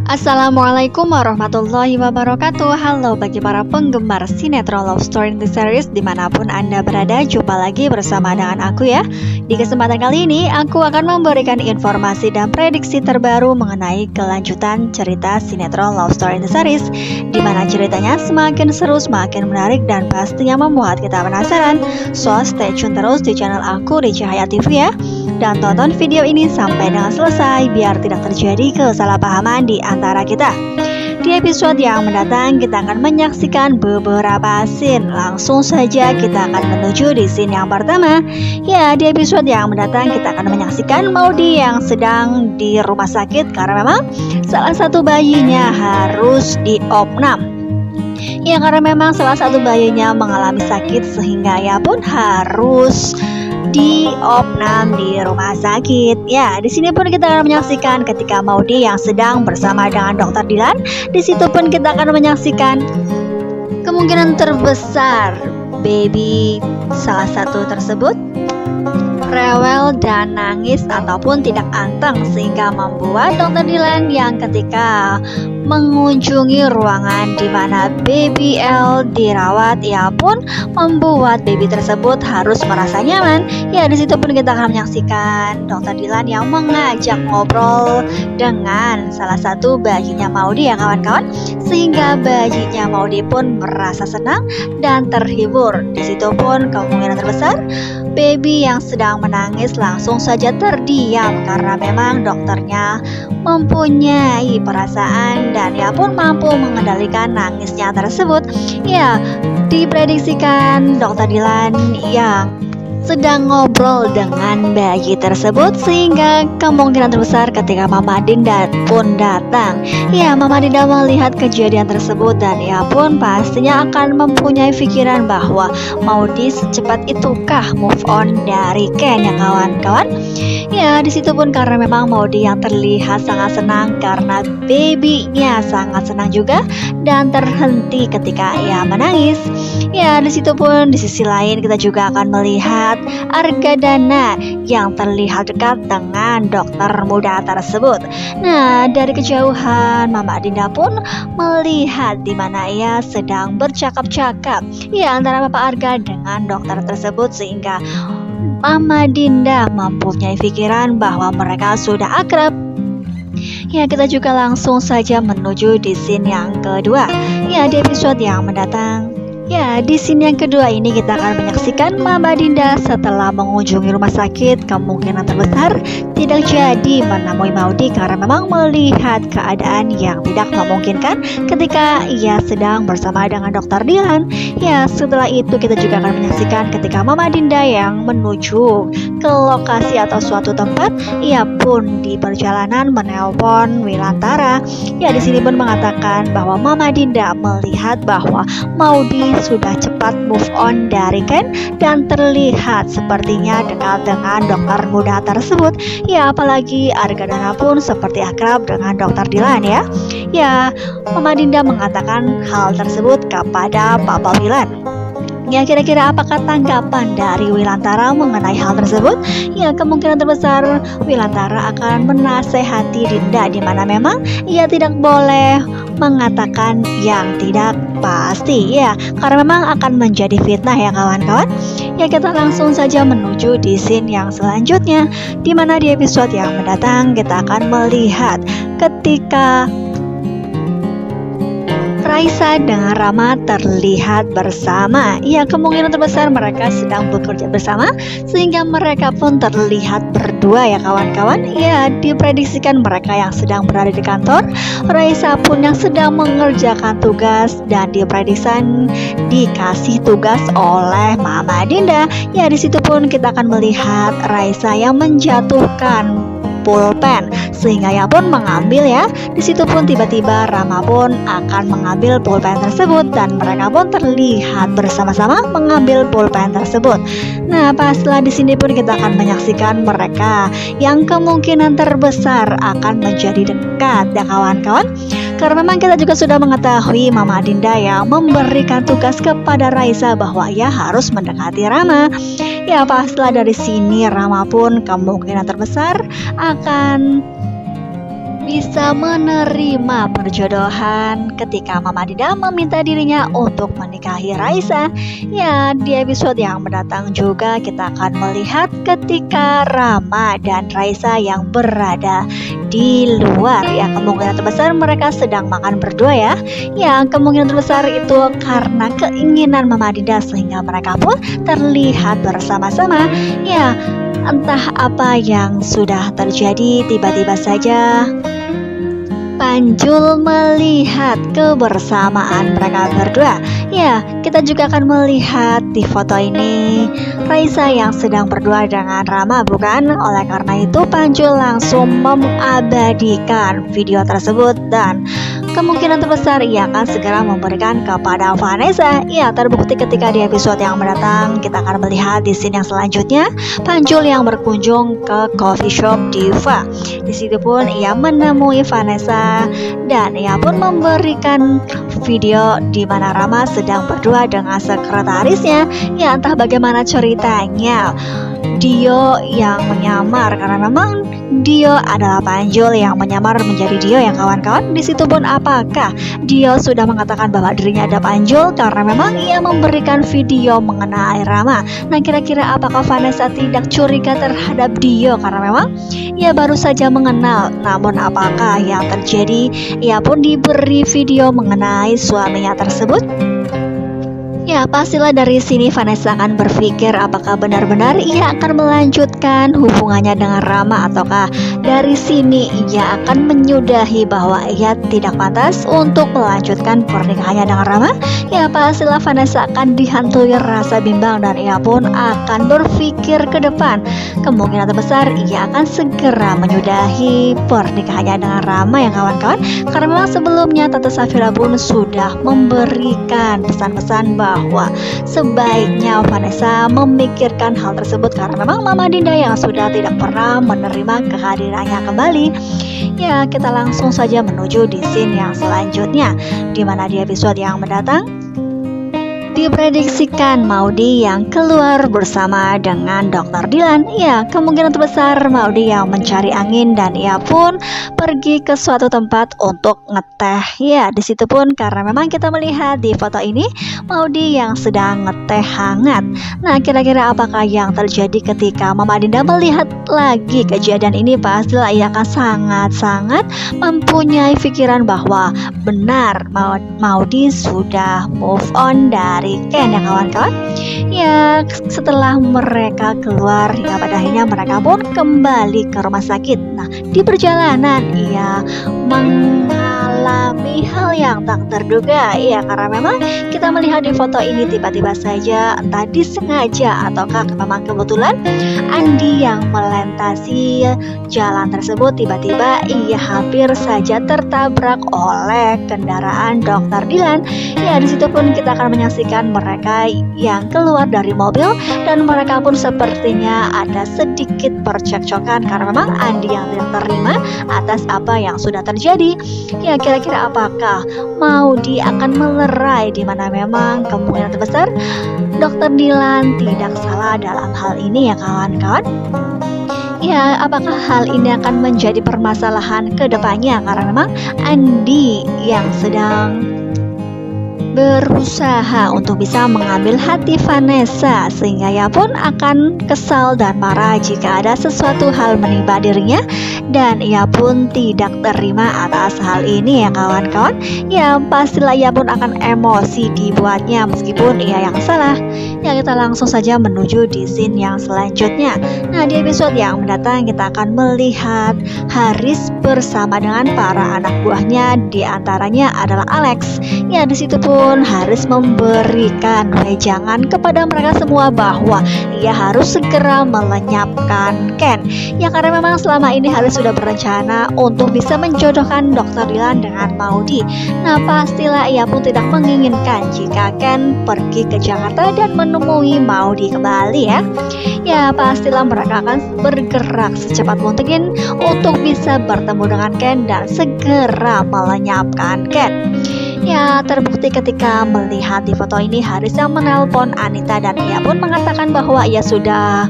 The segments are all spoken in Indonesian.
Assalamualaikum warahmatullahi wabarakatuh. Halo bagi para penggemar sinetron Love Story in the Series dimanapun Anda berada, jumpa lagi bersama dengan aku ya. Di kesempatan kali ini aku akan memberikan informasi dan prediksi terbaru mengenai kelanjutan cerita sinetron Love Story in the Series, dimana ceritanya semakin seru, semakin menarik, dan pastinya membuat kita penasaran. So stay tune terus di channel aku di Cahaya TV ya, dan tonton video ini sampai dengan selesai biar tidak terjadi kesalahpahaman di antara kita. Di episode yang mendatang kita akan menyaksikan beberapa scene. Langsung saja kita akan menuju di scene yang pertama. Ya, di episode yang mendatang kita akan menyaksikan Maudy yang sedang di rumah sakit karena memang salah satu bayinya harus diopnam. Ya, karena memang salah satu bayinya mengalami sakit sehingga ia pun harus diopnam di rumah sakit. Ya, di sini pun kita akan menyaksikan ketika Maudy yang sedang bersama dengan Dokter Dilan. Di situ pun kita akan menyaksikan kemungkinan terbesar baby salah satu tersebut rewel dan nangis ataupun tidak anteng, sehingga membuat Dokter Dilan yang ketika mengunjungi ruangan di mana baby L dirawat, ia pun membuat baby tersebut harus merasa nyaman. Ya, di situ pun kita akan menyaksikan Dokter Dilan yang mengajak ngobrol dengan salah satu bayinya Maudy ya kawan-kawan, sehingga bayinya Maudy pun merasa senang dan terhibur. Di situ pun kemungkinan terbesar baby yang sedang menangis langsung saja terdiam karena memang dokternya mempunyai perasaan dan ia pun mampu mengendalikan nangisnya tersebut. Ya, diprediksikan Dokter Dilan yang sedang ngobrol dengan bayi tersebut, sehingga kemungkinan terbesar ketika Mama Dinda pun datang, ya Mama Dinda melihat kejadian tersebut dan ia pun pastinya akan mempunyai pikiran bahwa Maudy secepat itukah move on dari Ken ya kawan-kawan. Ya, di situ pun karena memang Maudy yang terlihat sangat senang karena babynya sangat senang juga dan terhenti ketika ia menangis. Ya, di situ pun di sisi lain kita juga akan melihat Argadana yang terlihat dekat dengan dokter muda tersebut. Nah, dari kejauhan Mama Dinda pun melihat di mana ia sedang bercakap-cakap ya antara Papa Arga dengan dokter tersebut, sehingga Mama Dinda mempunyai pikiran bahwa mereka sudah akrab. Ya, kita juga langsung saja menuju di scene yang kedua. Ya, di episode yang mendatang. Ya, di scene yang kedua ini kita akan menyaksikan Mama Dinda setelah mengunjungi rumah sakit kemungkinan terbesar tidak jadi menemui Maudy karena memang melihat keadaan yang tidak memungkinkan ketika ia sedang bersama dengan Dokter Dilan. Ya, setelah itu kita juga akan menyaksikan ketika Mama Dinda yang menuju ke lokasi atau suatu tempat, ia pun di perjalanan menelpon Wilantara. Ya, di sini pun mengatakan bahwa Mama Dinda melihat bahwa Maudy sudah cepat move on dari Ken dan terlihat sepertinya dekat dengan dokter muda tersebut. Ya, apalagi Argadana pun seperti akrab dengan Dokter Dilan ya. Ya, Mama Dinda mengatakan hal tersebut kepada Papa Wilan. Ya, kira-kira apakah tanggapan dari Wilantara mengenai hal tersebut? Ya, kemungkinan terbesar Wilantara akan menasehati Dinda di mana memang ia tidak boleh mengatakan yang tidak pasti ya, karena memang akan menjadi fitnah ya kawan-kawan. Ya, kita langsung saja menuju di scene yang selanjutnya, di mana di episode yang mendatang kita akan melihat ketika Raisa dengan Rama terlihat bersama. Ya, kemungkinan terbesar mereka sedang bekerja bersama sehingga mereka pun terlihat berdua ya kawan-kawan. Ya, diprediksikan mereka yang sedang berada di kantor, Raisa pun yang sedang mengerjakan tugas, dan diprediksikan dikasih tugas oleh Mama Dinda. Ya, di situ pun kita akan melihat Raisa yang menjatuhkan pulpen sehingga ia pun mengambil ya. Di situ pun tiba-tiba Rama pun akan mengambil pulpen tersebut dan mereka pun terlihat bersama-sama mengambil pulpen tersebut. Nah, paslah di sini pun kita akan menyaksikan mereka yang kemungkinan terbesar akan menjadi dekat ya kawan-kawan. Karena memang kita juga sudah mengetahui Mama Dinda yang memberikan tugas kepada Raisa bahwa ia harus mendekati Rama. Ya, paslah dari sini Rama pun kemungkinan terbesar akan bisa menerima perjodohan ketika Mama Dinda meminta dirinya untuk menikahi Raisa. Ya, di episode yang mendatang juga kita akan melihat ketika Rama dan Raisa yang berada di luar. Ya, kemungkinan terbesar mereka sedang makan berdua ya. Ya, kemungkinan terbesar itu karena keinginan Mama Dinda sehingga mereka pun terlihat bersama-sama. Ya, entah apa yang sudah terjadi, tiba-tiba saja Panjul melihat kebersamaan mereka berdua. Ya, kita juga akan melihat di foto ini Raisa yang sedang berdua dengan Rama, bukan? Oleh karena itu Panjul langsung mengabadikan video tersebut dan kemungkinan terbesar ia akan segera memberikan kepada Vanessa. Ya, terbukti ketika di episode yang mendatang kita akan melihat di scene yang selanjutnya Panjul yang berkunjung ke coffee shop Diva. Di situ pun ia menemui Vanessa dan ia pun memberikan video di mana Rama sedang berdua dengan sekretarisnya. Ya, entah bagaimana ceritanya Dio yang menyamar, karena memang Dio adalah Panjul yang menyamar menjadi Dio ya kawan-kawan. Di situ pun apakah Dio sudah mengatakan bahwa dirinya ada Panjul karena memang ia memberikan video mengenai Rama. Nah, kira-kira apakah Vanessa tidak curiga terhadap Dio karena memang ia baru saja mengenal. Namun apakah yang terjadi? Ia pun diberi video mengenai suaminya tersebut. Ya, pastilah dari sini Vanessa akan berpikir apakah benar-benar ia akan melanjutkan hubungannya dengan Rama ataukah dari sini ia akan menyudahi bahwa ia tidak pantas untuk melanjutkan pernikahannya dengan Rama. Ya, pastilah Vanessa akan dihantui rasa bimbang dan ia pun akan berpikir ke depan. Kemungkinan terbesar ia akan segera menyudahi pernikahannya dengan Rama ya kawan-kawan. Karena memang sebelumnya Tante Safira pun sudah memberikan pesan-pesan bahwa sebaiknya Vanessa memikirkan hal tersebut karena memang Mama Dinda yang sudah tidak pernah menerima kehadirannya kembali. Ya, kita langsung saja menuju di scene yang selanjutnya, di mana di episode yang mendatang diprediksikan Maudy yang keluar bersama dengan Dr. Dylan. Ya, kemungkinan terbesar Maudy yang mencari angin dan ia pun pergi ke suatu tempat untuk ngeteh. Ya, di situ pun karena memang kita melihat di foto ini Maudy yang sedang ngeteh hangat. Nah, kira-kira apakah yang terjadi ketika Mama Dinda melihat lagi kejadian ini? Pastilah ia akan sangat-sangat mempunyai pikiran bahwa benar Maudy sudah move on dari Ken ya kawan-kawan. Ya, setelah mereka keluar ya pada akhirnya mereka pun kembali ke rumah sakit. Nah, di perjalanan ia mengalami hal yang tak terduga. Ya, karena memang kita melihat di foto ini tiba-tiba saja entah disengaja ataukah memang kebetulan Andi yang melintasi jalan tersebut tiba-tiba ia hampir saja tertabrak oleh kendaraan Dr. Dylan. Ya, di situ pun kita akan menyaksikan mereka yang keluar dari mobil dan mereka pun sepertinya ada sedikit percekcokan karena memang Andi yang diterima atas apa yang sudah terjadi. Ya, kira-kira apakah Maudy akan melerai di mana memang kemungkinan terbesar Dr. Dylan tidak salah dalam hal ini ya kawan-kawan. Ya, apakah hal ini akan menjadi permasalahan ke depannya karena memang Andi yang sedang berusaha untuk bisa mengambil hati Vanessa sehingga ia pun akan kesal dan marah jika ada sesuatu hal menimpa dirinya dan ia pun tidak terima atas hal ini ya kawan-kawan. Ya, pastilah ia pun akan emosi dibuatnya meskipun ia yang salah. Ya, kita langsung saja menuju di scene yang selanjutnya. Nah, di episode yang mendatang kita akan melihat Haris bersama dengan para anak buahnya, di antaranya adalah Alex. Ya, di situ pun Haris memberikan wejangan kepada mereka semua bahwa ia harus segera melenyapkan Ken. Ya, karena memang selama ini Haris sudah berencana untuk bisa menjodohkan Dr. Dylan dengan Maudy. Nah, pastilah ia pun tidak menginginkan jika Ken pergi ke Jakarta dan menemui Maudy kembali ya. Ya, pastilah mereka akan bergerak secepat mungkin untuk bisa bertemu dengan Ken dan segera melenyapkan Ken. Ya, terbukti ketika melihat di foto ini Haris yang menelpon Anita dan ia pun mengatakan bahwa ia sudah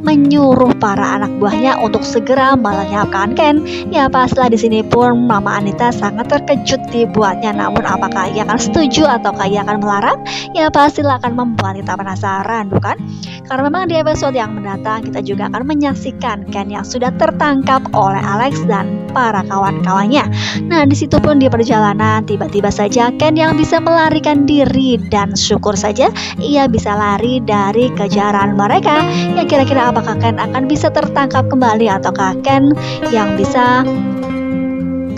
menyuruh para anak buahnya untuk segera melenyapkan Ken. Ya pastilah di sini pun Mama Anita sangat terkejut dibuatnya. Namun apakah ia akan setuju ataukah ia akan melarang? Ya pastilah akan membuat kita penasaran, bukan? Karena memang di episode yang mendatang kita juga akan menyaksikan Ken yang sudah tertangkap oleh Alex dan para kawan-kawannya. Nah di situ pun di perjalanan tiba-tiba saja Ken yang bisa melarikan diri, dan syukur saja ia bisa lari dari kejaran mereka. Ya kira-kira apakah Ken akan bisa tertangkap kembali ataukah Ken yang bisa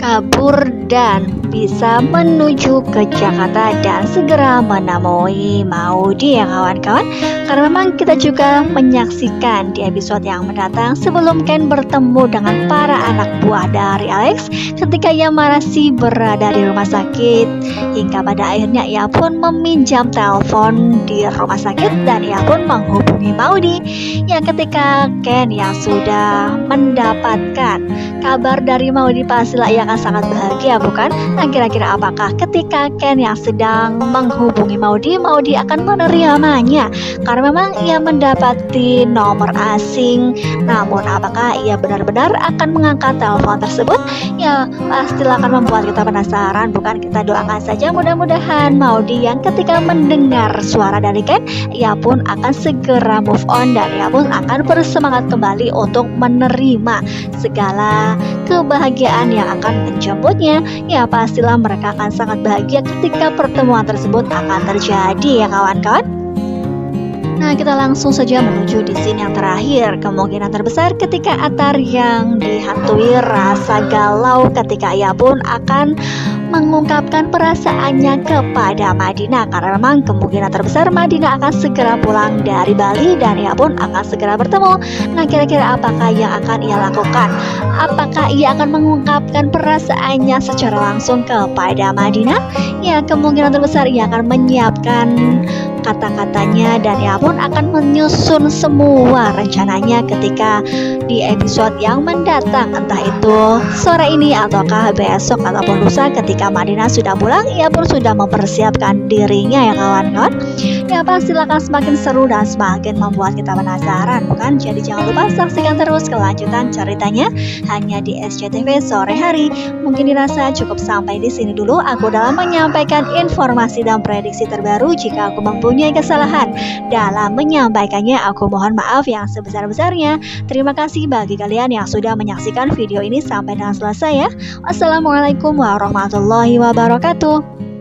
kabur dan bisa menuju ke Jakarta dan segera menemui Maudy ya kawan-kawan. Karena memang kita juga menyaksikan di episode yang mendatang sebelum Ken bertemu dengan para anak buah dari Alex ketika ia masih berada di rumah sakit, hingga pada akhirnya ia pun meminjam telepon di rumah sakit dan ia pun menghubungi Maudy. Ya ketika Ken yang sudah mendapatkan kabar dari Maudy pastilah ia akan sangat bahagia, bukan? Nah kira-kira apakah ketika Ken yang sedang menghubungi Maudy akan menerimanya? Karena memang ia mendapati nomor asing. Namun apakah ia benar-benar akan mengangkat telepon tersebut? Ya pastilah akan membuat kita penasaran, bukan? Kita doakan saja mudah-mudahan Maudy yang ketika mendengar suara dari Ken ia pun akan segera move on dan ia pun akan bersemangat kembali untuk menerima segala kebahagiaan yang akan menjemputnya. Ya pastilah mereka akan sangat bahagia ketika pertemuan tersebut akan terjadi ya kawan-kawan. Nah kita langsung saja menuju di scene yang terakhir. Kemungkinan terbesar ketika Atar yang dihantui rasa galau ketika ia pun akan mengungkapkan perasaannya kepada Madina, karena memang kemungkinan terbesar Madina akan segera pulang dari Bali dan ia pun akan segera bertemu. Nah kira-kira apakah yang akan ia lakukan? Apakah ia akan mengungkapkan perasaannya secara langsung kepada Madina? Ya kemungkinan terbesar ia akan menyiapkan kata-katanya dan ia pun akan menyusun semua rencananya ketika di episode yang mendatang, entah itu sore ini ataukah besok ataupun lusa ketika Madina sudah pulang. Ia pun sudah mempersiapkan dirinya ya kawan-kawan. Ya pastilah akan semakin seru dan semakin membuat kita penasaran, bukan? Jadi jangan lupa saksikan terus kelanjutan ceritanya hanya di SCTV sore hari. Mungkin dirasa cukup sampai di sini dulu aku dalam menyampaikan informasi dan prediksi terbaru. Jika aku mempunyai kesalahan dalam menyampaikannya, aku mohon maaf yang sebesar-besarnya. Terima kasih bagi kalian yang sudah menyaksikan video ini sampai dengan selesai ya. Wassalamualaikum warahmatullahi wabarakatuh.